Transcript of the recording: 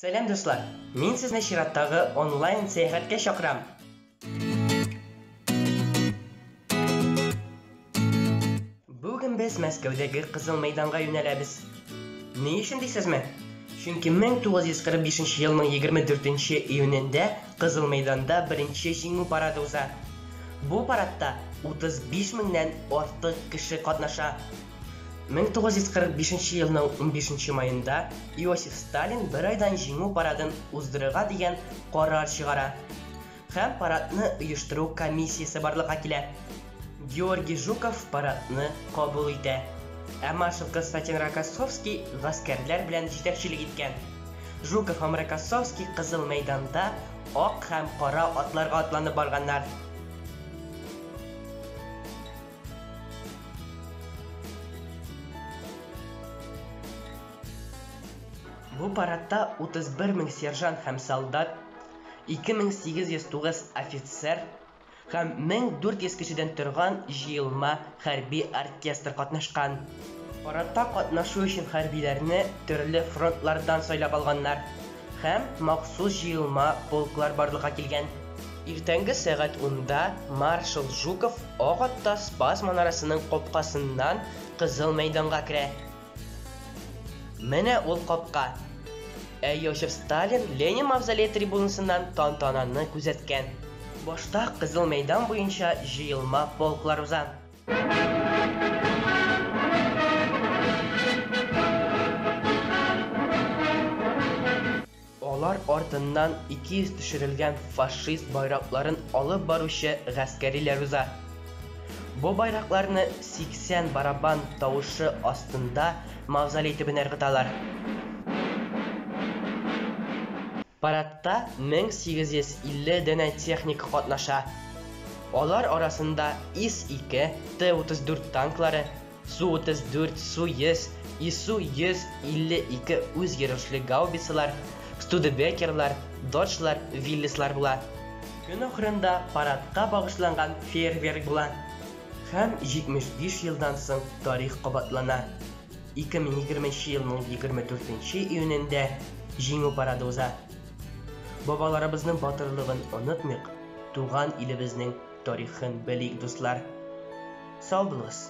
Сәлем дуслар, мин сезне чираттагы онлайн сәяхәткә чакырам. Бүген без Мәскәүдәге Кызыл мәйданга юнәләбез. Ни өчен дисезме? Чөнки 1945 елның 24 июнендә Кызыл мәйданда беренче җиңү парады уза. Бу парадта 35 меңнән артык кеше катнаша. 1945 елның 15 майында Иосиф Сталин бер айдан җиңү парадын уздырырга дигән карар чыгара. Һәм парадны оештыру комиссиясе барлыкка килә. Георгий Жуков парадны кабул итә. Ә маршал Константин Рокоссовский гаскәрләр белән җитәкчелек иткән. Жуков һәм Рокоссовский Кызыл мәйданда ак һәм кара атларга атланып барганнар. Бу парадта 31 мең сержант һәм солдат, 2809 офицер һәм 1400 кешедән торган җыелма хәрби оркестр катнашкан. Парадта катнашу өчен хәрбиләрне төрле фронтлардан сайлап алганнар һәм махсус җыелма полклар барлыкка килгән. Иртәнге сәгать 10-да маршал Жуков ак атта Спас манарасының капкасыннан Кызыл мәйданга керә. Менә ул капка. Ә Иосиф Сталин Ленин мавзолей трибунасыннан тантананы күзәткән. Башта Кызыл мәйдан буенча җыелма полклар уза. Алар артыннан 200 төшерелгән фашист байракларын алып баручы гаскәриләр уза. Бу байракларны 80 барабан тавышы астында мавзолей төбенә ыргыталар. Парадта 1850 дәнә техника катнаша. Алар арасында ИС-2, Т-34 танклары, Су-34, Су-100, ИСУ-152 үзгәрешле гаубицалар, Студебекерлар, Доджлар, Виллислар була. Көн ахырында парадка багышланган фейерверк була. Һәм 75 елдан соң тарих кабатлана. 2020 елның 24 июнендә җиңү парады уза. Бабаларыбызның батырлыгын онытмыйк, туган илебезнең тарихын белик дуслар. Сау булыгыз.